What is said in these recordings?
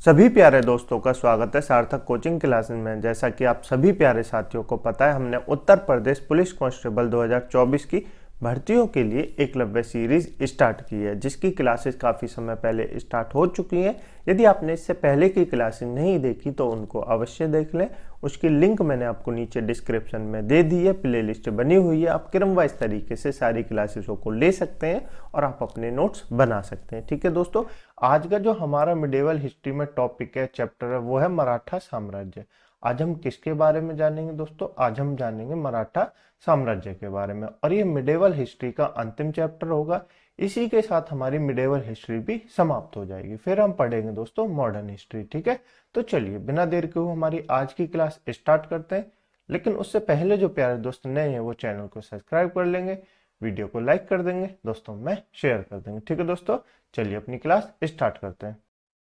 सभी प्यारे दोस्तों का स्वागत है सार्थक कोचिंग क्लासेस में। जैसा कि आप सभी प्यारे साथियों को पता है, हमने उत्तर प्रदेश पुलिस कांस्टेबल 2024 की भर्तियों के लिए एकलव्य सीरीज स्टार्ट की है, जिसकी क्लासेस काफ़ी समय पहले स्टार्ट हो चुकी हैं। यदि आपने इससे पहले की क्लासेस नहीं देखी तो उनको अवश्य देख लें। उसकी लिंक मैंने आपको नीचे डिस्क्रिप्शन में दे दी है, प्लेलिस्ट बनी हुई है। आप क्रमवाइज तरीके से सारी क्लासेसों को ले सकते हैं और आप अपने नोट्स बना सकते हैं। ठीक है दोस्तों, आज का जो हमारा मिडिवल हिस्ट्री में टॉपिक है, चैप्टर है, वो है मराठा साम्राज्य। आज हम किसके बारे में जानेंगे दोस्तों? आज हम जानेंगे मराठा साम्राज्य के बारे में, और ये मिडिवल हिस्ट्री का अंतिम चैप्टर होगा। इसी के साथ हमारी मिडिवल हिस्ट्री भी समाप्त हो जाएगी। फिर हम पढ़ेंगे दोस्तों मॉडर्न हिस्ट्री। ठीक है, तो चलिए बिना देर के हुए हमारी आज की क्लास स्टार्ट करते हैं। लेकिन उससे पहले जो प्यारे दोस्त नए हैं वो चैनल को सब्सक्राइब कर लेंगे, वीडियो को लाइक कर देंगे, दोस्तों में शेयर कर देंगे। ठीक है दोस्तों, चलिए अपनी क्लास स्टार्ट करते हैं।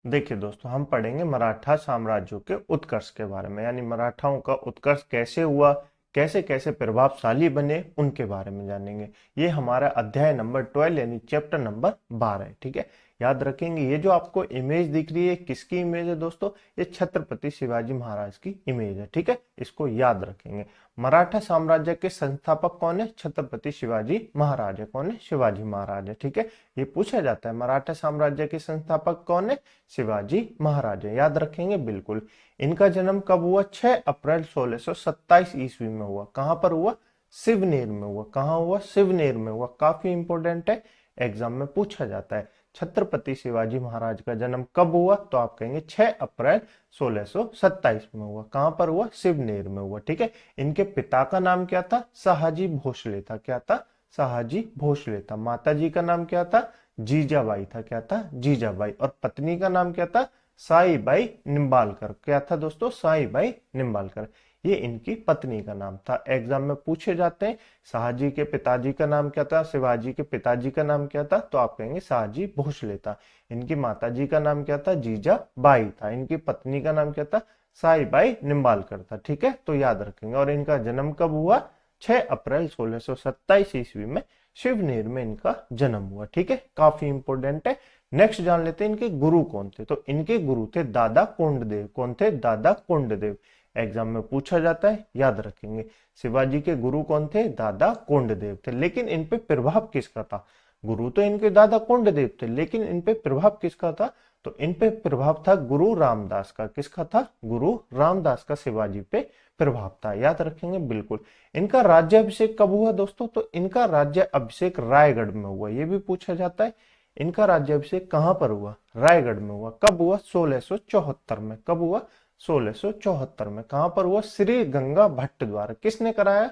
देखिए दोस्तों, हम पढ़ेंगे मराठा साम्राज्य के उत्कर्ष के बारे में, यानी मराठाओं का उत्कर्ष कैसे हुआ, कैसे कैसे प्रभावशाली बने, उनके बारे में जानेंगे। ये हमारा अध्याय नंबर 12 यानी चैप्टर नंबर 12 है। ठीक है, याद रखेंगे। ये जो आपको इमेज दिख रही है, किसकी इमेज है दोस्तों? ये छत्रपति शिवाजी महाराज की इमेज है। ठीक है, इसको याद रखेंगे। मराठा साम्राज्य के संस्थापक कौन है? छत्रपति शिवाजी महाराज है। कौन है? शिवाजी महाराज है। ठीक है, ये पूछा जाता है मराठा साम्राज्य के संस्थापक कौन है? शिवाजी महाराज है। याद रखेंगे बिल्कुल। इनका जन्म कब हुआ? 6 अप्रैल 1627 ईस्वी में हुआ। कहां पर हुआ? सिवनेर में हुआ। कहां हुआ? सिवनेर में हुआ। काफी इंपॉर्टेंट है, एग्जाम में पूछा जाता है। छत्रपति शिवाजी महाराज का जन्म कब हुआ? तो आप कहेंगे 6 अप्रैल 1627 में हुआ। कहां पर हुआ? सिवनेर में हुआ। ठीक है, इनके पिता का नाम क्या था? शाहजी भोसले था। क्या था? शाहजी भोसले था। माता जी का नाम क्या था? जीजाबाई था। क्या था? जीजाबाई। और पत्नी का नाम क्या था? साईबाई निम्बालकर। क्या था दोस्तों? साईबाई निम्बालकर। ये इनकी पत्नी का नाम था। एग्जाम में पूछे जाते हैं शाहजी के पिताजी का नाम क्या था, शिवाजी के पिताजी का नाम क्या था, तो आप कहेंगे शाहजी भोसले था। इनकी माताजी का नाम क्या था? जीजाबाई था। इनकी पत्नी का नाम क्या था? साईबाई निम्बालकर था। ठीक है, तो याद रखेंगे। और इनका जन्म कब हुआ? 6 अप्रैल 1627 ईस्वी में शिवनेर में इनका जन्म हुआ। ठीक है, काफी इंपोर्टेंट है। नेक्स्ट जान लेते हैं इनके गुरु कौन थे। तो इनके गुरु थे दादा कोंडदेव। कौन थे? दादा कोंडदेव। एग्जाम में पूछा जाता है, याद रखेंगे। शिवाजी के गुरु कौन थे? दादा कोंडदेव थे। लेकिन इन पे प्रभाव किसका था? गुरु तो इनके दादा कोंडदेव थे, लेकिन इन पे प्रभाव किसका था? तो इन पे प्रभाव था गुरु रामदास का। किसका था? गुरु रामदास का शिवाजी पे प्रभाव था। याद रखेंगे बिल्कुल। इनका राज्याभिषेक कब हुआ दोस्तों? तो इनका राज्याभिषेक रायगढ़ में हुआ। ये भी पूछा जाता है। इनका राज्याभिषेक कहां पर हुआ? रायगढ़ में हुआ। कब हुआ? 1674 में। कब हुआ? 1674 में। कहां पर हुआ? श्री गंगा भट्ट द्वारा। किसने कराया?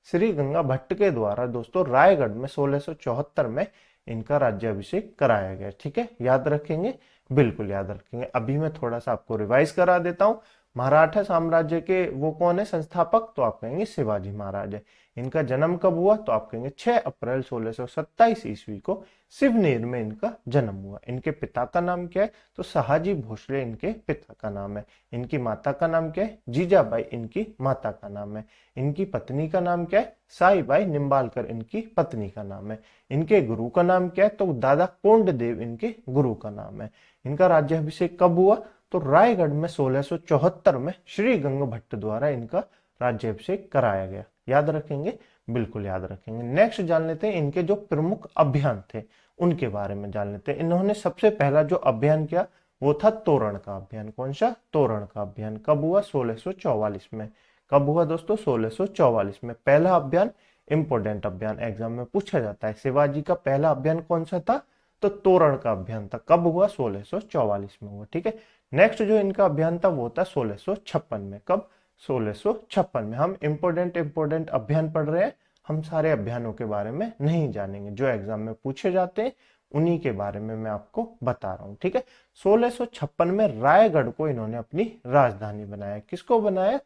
श्री गंगा भट्ट के द्वारा दोस्तों रायगढ़ में 1674 में इनका राज्याभिषेक कराया गया। ठीक है, याद रखेंगे, बिल्कुल याद रखेंगे। अभी मैं थोड़ा सा आपको रिवाइज करा देता हूं। मराठा साम्राज्य के वो कौन है संस्थापक? तो आप कहेंगे शिवाजी महाराज है। इनका जन्म कब हुआ? तो आप कहेंगे 6 अप्रैल 1627 ईस्वी को सिवनेर में इनका जन्म हुआ। इनके पिता का नाम क्या है? तो शाहजी भोसले इनके पिता का नाम है। इनकी माता का नाम क्या है? जीजाबाई इनकी माता का नाम है। इनकी पत्नी का नाम क्या है? साईबाई निम्बालकर इनकी पत्नी का नाम है। इनके गुरु का नाम क्या है? तो दादा कोंडदेव इनके गुरु का नाम है। इनका राज्याभिषेक कब हुआ? तो रायगढ़ में 1674 में श्री गंगा भट्ट द्वारा इनका राज्याभिषेक कराया गया। याद रखेंगे, बिल्कुल याद रखेंगे। नेक्स्ट जान लेते हैं इनके जो प्रमुख अभियान थे उनके बारे में जान लेते हैं। इन्होंने सबसे पहला जो अभियान किया वो था तोरण का अभियान। कौन सा? तोरण का अभियान। कब हुआ? 1644 में। कब हुआ दोस्तों? 1644 में। पहला अभियान इंपोर्टेंट अभियान, एग्जाम में पूछा जाता है। शिवाजी का पहला अभियान कौन सा था? तो तोरण का अभियान था। कब हुआ? 1644 में हुआ। ठीक है, नेक्स्ट जो इनका अभियान था वो था 1656 में। कब? 1656 में। हम इंपोर्टेंट अभियान पढ़ रहे हैं, हम सारे अभियानों के बारे में नहीं जानेंगे। जो एग्जाम में पूछे जाते हैं उन्हीं के बारे में मैं आपको बता रहा हूँ। ठीक है, 1656 में रायगढ़ को इन्होंने अपनी राजधानी बनाया। किसको बनाया?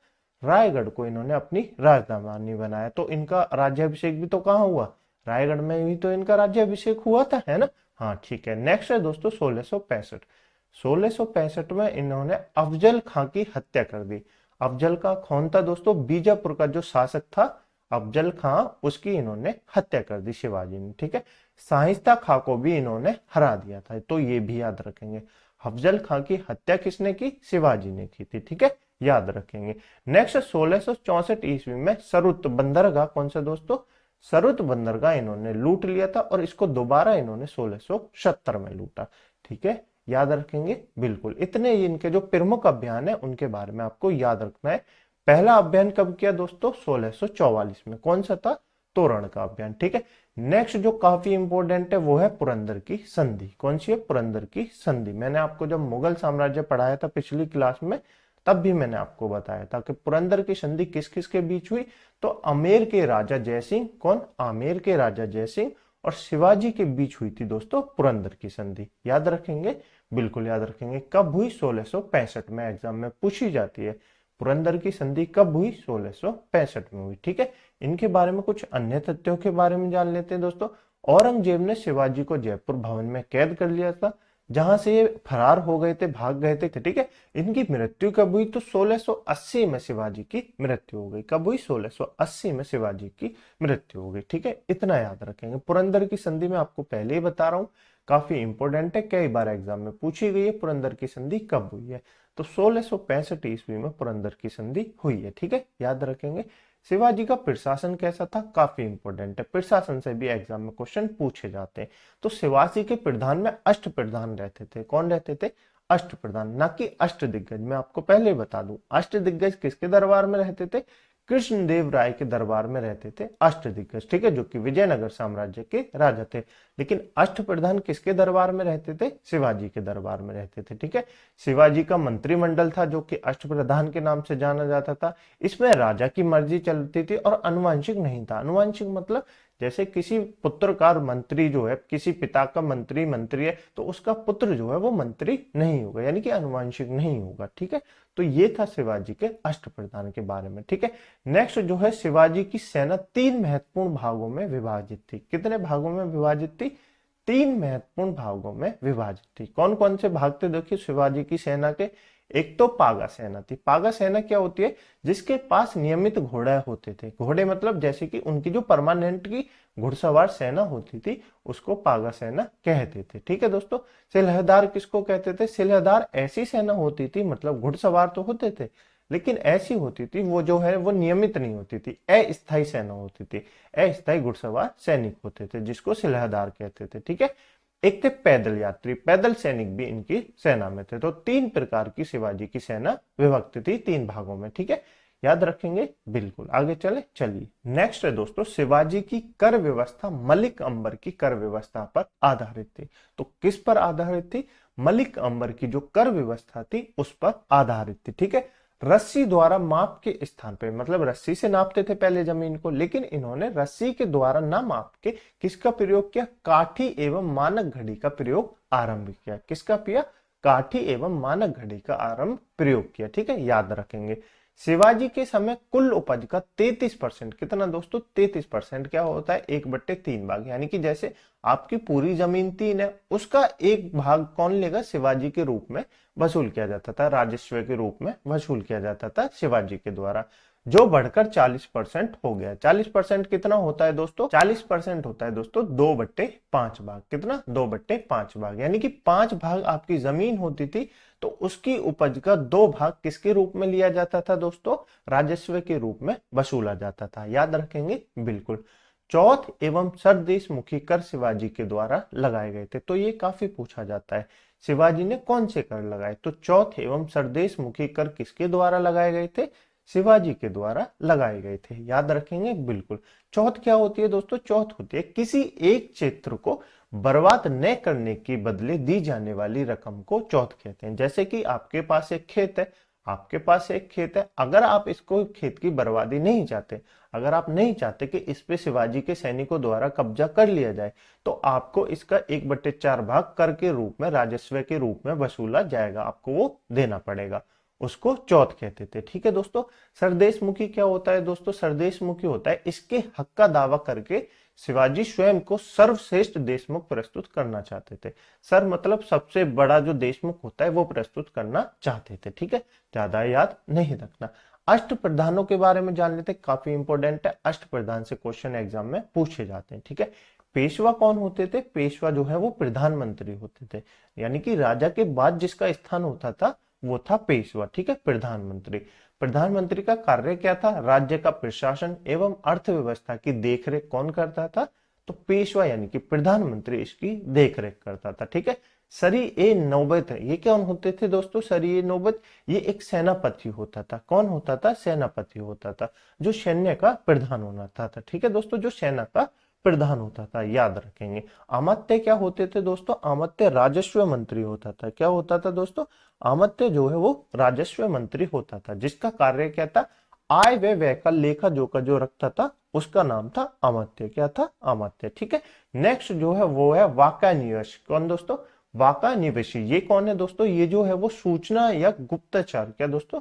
रायगढ़ को इन्होंने अपनी राजधानी बनाया। तो इनका राज्याभिषेक भी तो कहाँ हुआ? रायगढ़ में ही तो इनका राज्याभिषेक हुआ था, है ना? हाँ ठीक है। नेक्स्ट है दोस्तों 1665। 1665 में इन्होंने अफजल खां की हत्या कर दी। अफजल खां कौन था दोस्तों? बीजापुर का जो शासक था अफजल खां, उसकी इन्होंने हत्या कर दी शिवाजी ने। ठीक है, शाइस्ता खां को भी इन्होंने हरा दिया था, तो ये भी याद रखेंगे। अफजल खां की हत्या किसने की? शिवाजी ने की थी। ठीक है, याद रखेंगे। नेक्स्ट 1664 ईस्वी में सरुत बंदरगाह, कौन सा दोस्तों? सरुत बंदरगाह इन्होंने लूट लिया था और इसको दोबारा इन्होंने 1670 में लूटा। ठीक है, याद रखेंगे बिल्कुल। इतने इनके जो प्रमुख अभियान है उनके बारे में आपको याद रखना है। पहला अभियान कब किया दोस्तों? 1644 में। कौन सा था? तोरण का अभियान। ठीक है, नेक्स्ट जो काफी इंपॉर्टेंट है वो है पुरंदर की संधि। कौन सी है? पुरंदर की संधि। मैंने आपको जब मुगल साम्राज्य पढ़ाया था पिछली क्लास में, तब भी मैंने आपको बताया था कि पुरंदर की संधि किस किस के बीच हुई। तो आमेर के राजा जयसिंह, कौन? आमेर के राजा जयसिंह और शिवाजी के बीच हुई थी दोस्तों पुरंदर की संधि। याद रखेंगे, बिल्कुल याद रखेंगे। कब हुई? 1665 में, एग्जाम में पूछी जाती है। पुरंदर की संधि कब हुई? 1665 में हुई। ठीक है, इनके बारे में कुछ अन्य तथ्यों के बारे में जान लेते हैं दोस्तों। औरंगजेब ने शिवाजी को जयपुर भवन में कैद कर लिया था, जहां से ये फरार हो गए थे, भाग गए थे। ठीक है, इनकी मृत्यु कब हुई? तो 1680 में शिवाजी की मृत्यु हो गई। कब हुई? 1680 में शिवाजी की मृत्यु हो गई। ठीक है, इतना याद रखेंगे। पुरंदर की संधि में आपको पहले ही बता रहा हूं, काफी इंपोर्टेंट है, कई बार एग्जाम में पूछी गई है। पुरंदर की संधि कब हुई है? तो 1665 ईस्वी में पुरंदर की संधि हुई है। ठीक है, याद रखेंगे। शिवाजी का प्रशासन कैसा था? काफी इंपोर्टेंट है, प्रशासन से भी एग्जाम में क्वेश्चन पूछे जाते हैं। तो शिवाजी के प्रधान में अष्ट प्रधान रहते थे। कौन रहते थे? अष्ट प्रधान, ना कि अष्ट दिग्गज। मैं आपको पहले बता दूं, अष्ट दिग्गज किसके दरबार में रहते थे? कृष्णदेव राय के दरबार में रहते थे अष्ट दिग्गज। ठीक है, जो कि विजयनगर साम्राज्य के राजा थे। लेकिन अष्ट प्रधान किसके दरबार में रहते थे? शिवाजी के दरबार में रहते थे। ठीक है, शिवाजी का मंत्रिमंडल था जो कि अष्ट प्रधान के नाम से जाना जाता था। इसमें राजा की मर्जी चलती थी और अनुवांशिक नहीं था। अनुवांशिक मतलब जैसे किसी पुत्र का मंत्री जो है, किसी पिता का मंत्री मंत्री है, तो उसका पुत्र जो है वो मंत्री नहीं होगा, यानी कि अनुवांशिक नहीं होगा। ठीक है, तो ये था शिवाजी के अष्ट प्रधान के बारे में। ठीक है, नेक्स्ट जो है, शिवाजी की सेना 3 महत्वपूर्ण भागों में विभाजित थी। कितने भागों में विभाजित थी? 3 महत्वपूर्ण भागों में विभाजित थी। कौन कौन से भाग थे देखिए शिवाजी की सेना के? एक तो पागा सेना थी। पागा सेना क्या होती है? जिसके पास नियमित घोड़े होते थे। घोड़े मतलब जैसे कि उनकी जो परमानेंट की घुड़सवार सेना होती थी, उसको पागा सेना कहते थे। ठीक है दोस्तों, सिलहदार किसको कहते थे? सिलहदार ऐसी सेना होती थी, मतलब घुड़सवार तो होते थे लेकिन ऐसी होती थी, वो जो है वो नियमित नहीं होती थी, अस्थायी सेना होती थी। अस्थायी घुड़सवार सैनिक होते थे जिसको सिलहदार कहते थे। ठीक है, एक थे पैदल यात्री, पैदल सैनिक भी इनकी सेना में थे। तो 3 प्रकार की शिवाजी की सेना विभक्त थी 3 भागों में। ठीक है, याद रखेंगे बिल्कुल। आगे चलिए नेक्स्ट है दोस्तों, शिवाजी की कर व्यवस्था मलिक अंबर की कर व्यवस्था पर आधारित थी। तो किस पर आधारित थी? मलिक अंबर की जो कर व्यवस्था थी उस पर आधारित थी। ठीक है, रस्सी द्वारा माप के स्थान पे, मतलब रस्सी से नापते थे पहले जमीन को, लेकिन इन्होंने रस्सी के द्वारा ना माप के किसका प्रयोग किया? काठी एवं मानक घड़ी का प्रयोग आरंभ किया। किसका किया? काठी एवं मानक घड़ी का आरंभ प्रयोग किया। ठीक है, याद रखेंगे। शिवाजी के समय कुल उपज का 33%, कितना दोस्तों? 33% क्या होता है? 1/3 भाग, यानी कि जैसे आपकी पूरी जमीन 3 है, उसका एक भाग कौन लेगा? शिवाजी के रूप में वसूल किया जाता था, राजस्व के रूप में वसूल किया जाता था शिवाजी के द्वारा, जो बढ़कर 40% हो गया। 40% कितना होता है दोस्तों? 40% होता है दोस्तों 2/5 भाग। कितना? 2/5 भाग, यानी कि 5 भाग आपकी जमीन होती थी, तो उसकी उपज का 2 भाग किसके रूप में लिया जाता था दोस्तों? राजस्व के रूप में वसूला जाता था। याद रखेंगे बिल्कुल। चौथ एवं सरदेशमुखी कर शिवाजी के द्वारा लगाए गए थे। तो ये काफी पूछा जाता है, शिवाजी ने कौन से कर लगाए? तो चौथ एवं सरदेशमुखी कर किसके द्वारा लगाए गए थे? शिवाजी के द्वारा लगाए गए थे। याद रखेंगे बिल्कुल। चौथ क्या होती है दोस्तों? चौथ होती है किसी एक क्षेत्र को बर्बाद न करने के बदले दी जाने वाली रकम को चौथ कहते हैं। जैसे कि आपके पास एक खेत है, आपके पास एक खेत है, अगर आप इसको खेत की बर्बादी नहीं चाहते, अगर आप नहीं चाहते कि इस पे शिवाजी के सैनिकों द्वारा कब्जा कर लिया जाए, तो आपको इसका 1/4 भाग कर के रूप में, राजस्व के रूप में वसूला जाएगा, आपको वो देना पड़ेगा, उसको चौथ कहते थे। ठीक है दोस्तों। सरदेशमुखी क्या होता है दोस्तों? सरदेशमुखी होता है इसके हक का दावा करके शिवाजी स्वयं को सर्वश्रेष्ठ देशमुख प्रस्तुत करना चाहते थे। सर मतलब सबसे बड़ा जो देशमुख होता है वो प्रस्तुत करना चाहते थे। ठीक है, ज्यादा याद नहीं रखना। अष्ट प्रधानों के बारे में जान लेते हैं, काफी इंपॉर्टेंट है। अष्ट प्रधान से क्वेश्चन एग्जाम में पूछे जाते हैं। ठीक है, पेशवा कौन होते थे? पेशवा जो है वो प्रधानमंत्री होते थे, यानी कि राजा के बाद जिसका स्थान होता था वो था पेशवा। ठीक है, प्रधानमंत्री। प्रधानमंत्री का कार्य क्या था? राज्य का प्रशासन एवं अर्थव्यवस्था की देखरेख कौन करता था? तो पेशवा यानी कि प्रधानमंत्री इसकी देखरेख करता था। ठीक है, सरी ए नौबत है, ये कौन होते थे दोस्तों? सरी ए नौबत ये एक सेनापति होता था। कौन होता था? सेनापति होता था, जो सैन्य का प्रधान होता था। ठीक है दोस्तों, जो सेना का प्रधान होता था, याद रखेंगे। अमात्य क्या होते थे दोस्तों? अमात्य राजस्व मंत्री होता था। क्या होता था दोस्तों? अमात्य जो है वो राजस्व मंत्री होता था, जिसका कार्य क्या था? आय व व्यय का लेखा जोखा जो रखता था, उसका नाम था अमात्य। क्या था? अमात्य। ठीक है, नेक्स्ट जो है वो है वाका निवेश। कौन दोस्तों? वाका निवेशी। ये कौन है दोस्तों? ये जो है वो सूचना या गुप्तचर, क्या दोस्तों?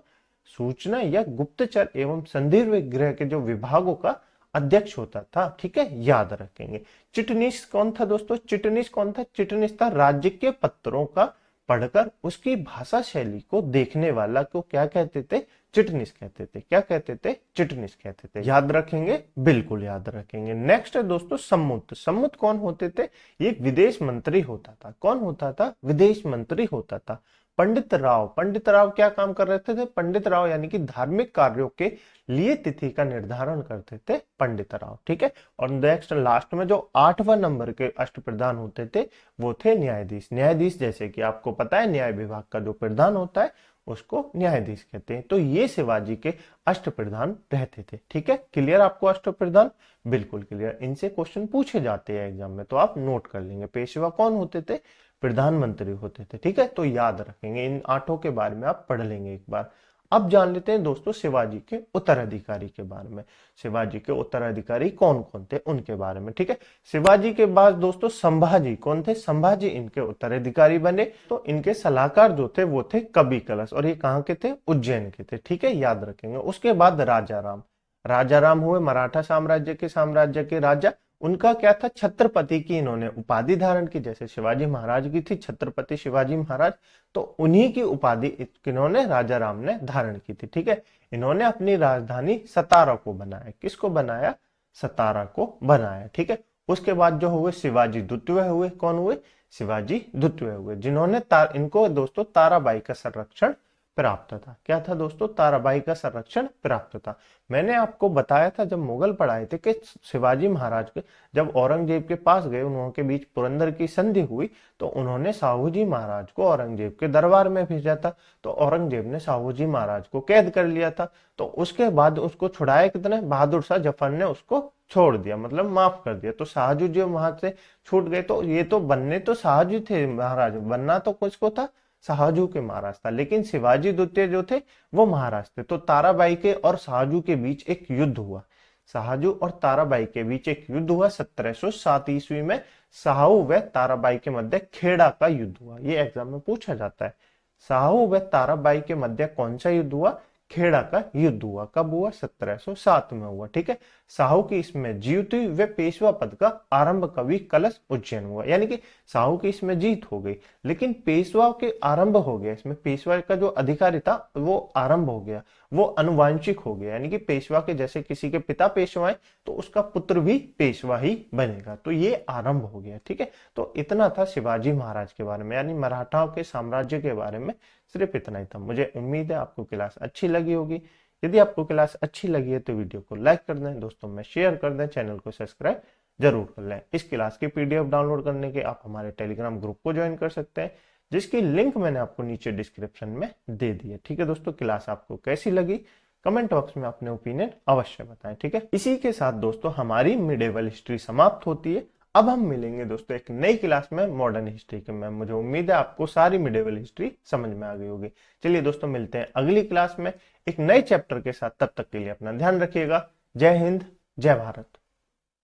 सूचना या गुप्तचर एवं संदर्भ गृह के जो विभागों का अध्यक्ष होता था। ठीक है, याद रखेंगे। चिटनीस कौन था दोस्तों? चिटनीस कौन था? चिटनीस था राज्य के पत्रों का पढ़कर उसकी भाषा शैली को देखने वाला को क्या कहते थे? चिटनीस कहते थे। क्या कहते थे? चिटनीस कहते थे। याद रखेंगे, बिल्कुल याद रखेंगे। नेक्स्ट है दोस्तों सम्मुत। सम्मुत कौन होते थे? ये विदेश मंत्री होता था। कौन होता था? विदेश मंत्री होता था। पंडित राव। पंडित राव क्या काम कर रहे थे? पंडित राव यानी कि धार्मिक कार्यों के लिए तिथि का निर्धारण करते थे पंडित राव। ठीक है, और नेक्स्ट लास्ट में जो 8वां नंबर के अष्टप्रधान होते थे वो थे न्यायाधीश। न्यायाधीश जैसे कि आपको पता है न्याय विभाग का जो प्रधान होता है उसको न्यायाधीश कहते हैं। तो ये शिवाजी के अष्टप्रधान रहते थे। ठीक है, क्लियर आपको अष्टप्रधान? बिल्कुल क्लियर। इनसे क्वेश्चन पूछे जाते हैं एग्जाम में, तो आप नोट कर लेंगे। पेशवा कौन होते थे? प्रधानमंत्री होते थे। ठीक है, तो याद रखेंगे। इन 8 के बारे में आप पढ़ लेंगे एक बार। अब जान लेते हैं दोस्तों शिवाजी के उत्तराधिकारी के बारे में। शिवाजी के उत्तराधिकारी कौन कौन थे उनके बारे में। ठीक है, शिवाजी के बाद दोस्तों संभाजी कौन थे? संभाजी इनके उत्तराधिकारी बने। तो इनके सलाहकार जो थे वो थे कवि कलश, और ये कहाँ के थे? उज्जैन के थे। ठीक है, याद रखेंगे। उसके बाद राजा राम। राजा राम हुए मराठा साम्राज्य के राजा। उनका क्या था? छत्रपति की इन्होंने उपाधि धारण की, जैसे शिवाजी महाराज की थी छत्रपति शिवाजी महाराज, तो उन्हीं की उपाधि किन्होंने? राजा राम ने धारण की थी। ठीक है, इन्होंने अपनी राजधानी सतारा को बनाया। किसको बनाया? सतारा को बनाया। ठीक है, उसके बाद जो हुए शिवाजी द्वितीय हुए। कौन हुए? शिवाजी द्वितीय हुए, जिन्होंने इनको दोस्तों ताराबाई का संरक्षण प्राप्त था। क्या था दोस्तों? ताराबाई का संरक्षण प्राप्त था। मैंने आपको बताया था जब मुगल पढ़ाए थे कि शिवाजी महाराज के जब औरंगजेब के पास गए, उन्होंने के बीच पुरंदर की संधि हुई, तो उन्होंने साहू जी महाराज को औरंगजेब के दरबार में भेजा था। तो औरंगजेब ने साहू जी महाराज को कैद कर लिया था। तो उसके बाद उसको छुड़ाया कितने? बहादुर शाह जफर ने उसको छोड़ दिया, मतलब माफ कर दिया। तो शाहजू जी वहां से छूट गए। तो ये तो बनने तो शाहजू थे महाराज, बनना तो कुछ को था? शाहजू के महाराज था, लेकिन शिवाजी द्वितीय जो थे वो महाराज थे। तो ताराबाई के और शाहजू के बीच एक युद्ध हुआ। शाहजू और ताराबाई के बीच एक युद्ध हुआ 1707 ईस्वी में। शाहू व ताराबाई के मध्य खेड़ा का युद्ध हुआ। ये एग्जाम में पूछा जाता है। शाहू व ताराबाई के मध्य कौन सा युद्ध हुआ? खेड़ा का युद्ध हुआ। कब हुआ? 1707 में हुआ। ठीक है, साहू की इसमें जीत हुई व पेशवा पद का आरंभ कवि कलश उज्जैन हुआ। यानी कि साहू की इसमें जीत हो गई, लेकिन पेशवा के आरंभ हो गया। इसमें पेशवा का जो अधिकारी था वो आरंभ हो गया, वो अनुवांशिक हो गया। यानी कि पेशवा के जैसे किसी के पिता पेशवा है तो उसका पुत्र भी पेशवा ही बनेगा। तो ये आरंभ हो गया। ठीक है, तो इतना था शिवाजी महाराज के बारे में, यानी मराठाओं के साम्राज्य के बारे में सिर्फ इतना ही था। मुझे उम्मीद है आपको क्लास अच्छी लगी होगी। यदि आपको क्लास अच्छी लगी है तो वीडियो को लाइक कर दें, दोस्तों में शेयर कर दें, चैनल को सब्सक्राइब जरूर कर लें। इस क्लास की पीडीएफ डाउनलोड करने के आप हमारे टेलीग्राम ग्रुप को ज्वाइन कर सकते हैं, जिसकी लिंक मैंने आपको नीचे डिस्क्रिप्शन में दे दी है। ठीक है दोस्तों, क्लास आपको कैसी लगी कमेंट बॉक्स में अपने ओपिनियन अवश्य बताएं। ठीक है, इसी के साथ दोस्तों हमारी मिडेवल हिस्ट्री समाप्त होती है। अब हम मिलेंगे दोस्तों एक नई क्लास में मॉडर्न हिस्ट्री के में। मुझे उम्मीद है आपको सारी मिडेवल हिस्ट्री समझ में आ गई होगी। चलिए दोस्तों, मिलते हैं अगली क्लास में एक नए चैप्टर के साथ। तब तक के लिए अपना ध्यान रखिएगा। जय हिंद, जय भारत।